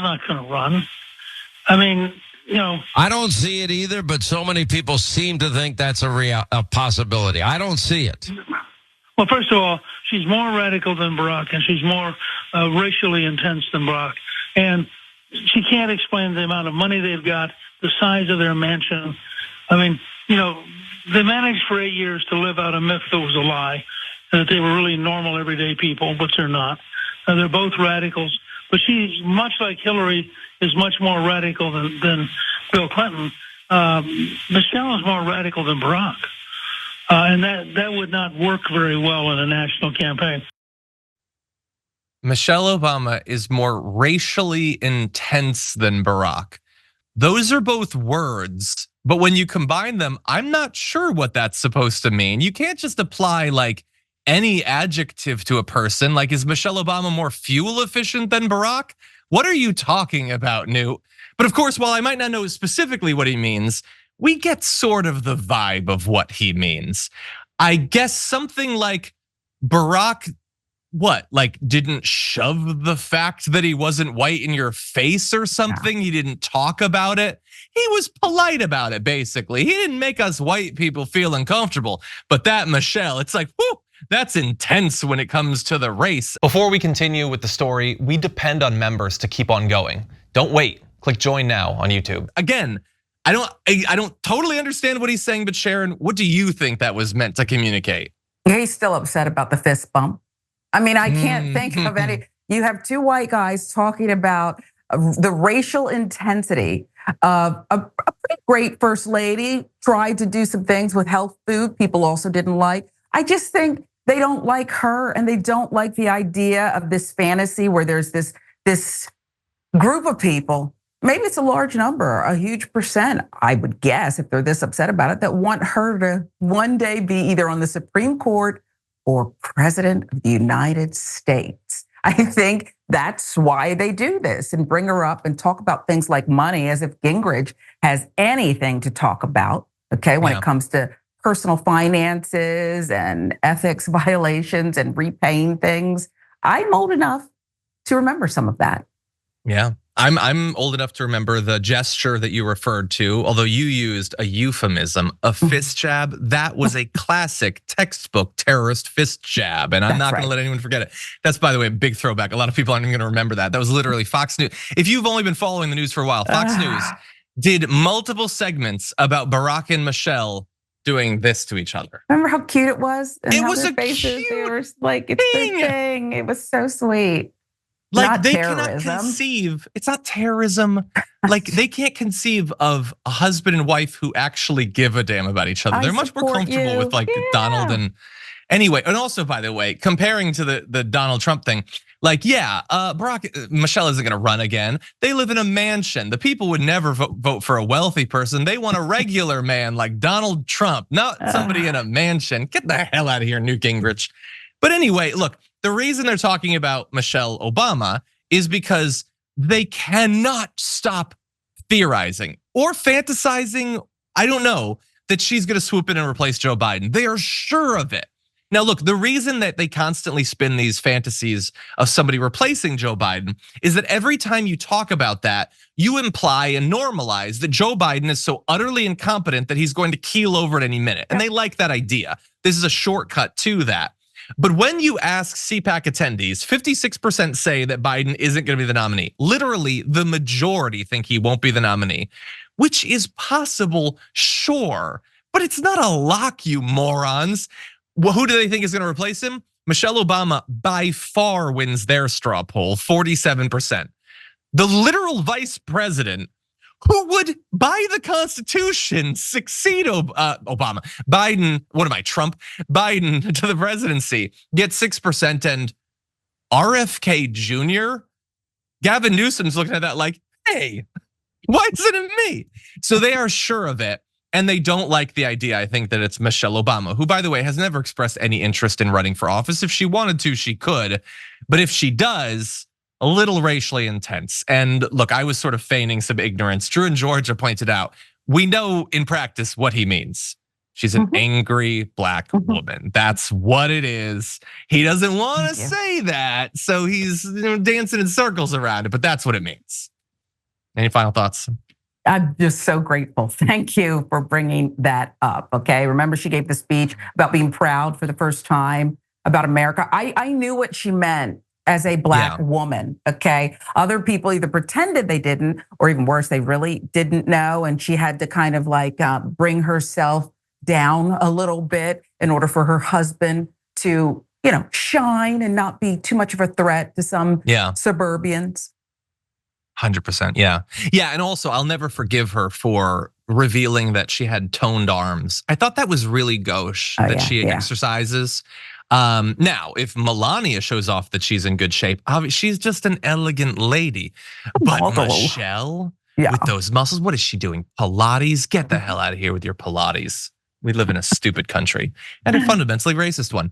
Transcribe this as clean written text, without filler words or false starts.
not going to run. I mean, I don't see it either, but so many people seem to think that's a possibility. I don't see it. Well, first of all, she's more radical than Barack, and she's more racially intense than Barack. And she can't explain the amount of money they've got, the size of their mansion. I mean, they managed for 8 years to live out a myth that was a lie, that they were really normal, everyday people, which they're not. They're both radicals. But she's, much like Hillary, is much more radical than Bill Clinton. Michelle is more radical than Barack. And that would not work very well in a national campaign. Michelle Obama is more racially intense than Barack. Those are both words, but when you combine them, I'm not sure what that's supposed to mean. You can't just apply like any adjective to a person. Like, is Michelle Obama more fuel efficient than Barack? What are you talking about, Newt? But of course, while I might not know specifically what he means, we get sort of the vibe of what he means. I guess something like Barack, didn't shove the fact that he wasn't white in your face or something? Yeah. He didn't talk about it. He was polite about it, basically. He didn't make us white people feel uncomfortable. But that Michelle, it's like, whoo, that's intense when it comes to the race. Before we continue with the story, we depend on members to keep on going. Don't wait. Click join now on YouTube. Again, I don't totally understand what he's saying, but Sharon, what do you think that was meant to communicate? He's still upset about the fist bump. I mean, I can't think of any. You have two white guys talking about the racial intensity of a pretty great first lady, tried to do some things with health food people also didn't like. I just think they don't like her, and they don't like the idea of this fantasy where there's this group of people. Maybe it's a large number, a huge percent, I would guess, if they're this upset about it, that want her to one day be either on the Supreme Court or President of the United States. I think that's why they do this and bring her up and talk about things like money as if Gingrich has anything to talk about, okay, when it comes to personal finances and ethics violations and repaying things. I'm old enough to remember some of that. Yeah. I'm old enough to remember the gesture that you referred to, although you used a euphemism, a fist jab. That was a classic textbook terrorist fist jab, and I'm not going to let anyone forget it. That's, by the way, a big throwback. A lot of people aren't even going to remember that. That was literally Fox News. If you've only been following the news for a while, Fox News did multiple segments about Barack and Michelle doing this to each other. Remember how cute it was? And it how was their a faces, cute they were like, it's their thing. It was so sweet. Like not they terrorism. Cannot conceive, it's not terrorism. Like they can't conceive of a husband and wife who actually give a damn about each other. They're much more comfortable with like Donald and anyway. And also, by the way, comparing to the Donald Trump thing, like, Barack, Michelle isn't gonna run again. They live in a mansion. The people would never vote for a wealthy person. They want a regular man like Donald Trump, not somebody in a mansion. Get the hell out of here, Newt Gingrich. But anyway, look, the reason they're talking about Michelle Obama is because they cannot stop theorizing or fantasizing, I don't know, that she's gonna swoop in and replace Joe Biden. They are sure of it. Now look, the reason that they constantly spin these fantasies of somebody replacing Joe Biden is that every time you talk about that, you imply and normalize that Joe Biden is so utterly incompetent that he's going to keel over at any minute. And they like that idea. This is a shortcut to that. But when you ask CPAC attendees, 56% say that Biden isn't gonna be the nominee. Literally, the majority think he won't be the nominee, which is possible, sure, but it's not a lock, you morons. Well, who do they think is gonna replace him? Michelle Obama by far wins their straw poll, 47%. The literal vice president, who would, by the Constitution, succeed Obama. Biden, Trump? Biden to the presidency, gets 6%, and RFK Jr.? Gavin Newsom's looking at that like, hey, why isn't it me? So they are sure of it, and they don't like the idea, I think, that it's Michelle Obama, who, by the way, has never expressed any interest in running for office. If she wanted to, she could, but if she does, a little racially intense. And look, I was sort of feigning some ignorance. Drew and Georgia pointed out, we know in practice what he means. She's an angry black woman. That's what it is. He doesn't want to say that, so he's dancing in circles around it, but that's what it means. Any final thoughts? I'm just so grateful. Thank you for bringing that up. Okay. Remember, she gave the speech about being proud for the first time about America. I knew what she meant as a Black woman. Okay. Other people either pretended they didn't, or even worse, they really didn't know. And she had to kind of like bring herself down a little bit in order for her husband to, shine and not be too much of a threat to some suburbians. 100%. Yeah. And also, I'll never forgive her for revealing that she had toned arms. I thought that was really gauche that she exercises. Now, if Melania shows off that she's in good shape, obviously she's just an elegant lady. But Michelle, with those muscles, what is she doing? Pilates? Get the hell out of here with your Pilates. We live in a stupid country and a fundamentally racist one.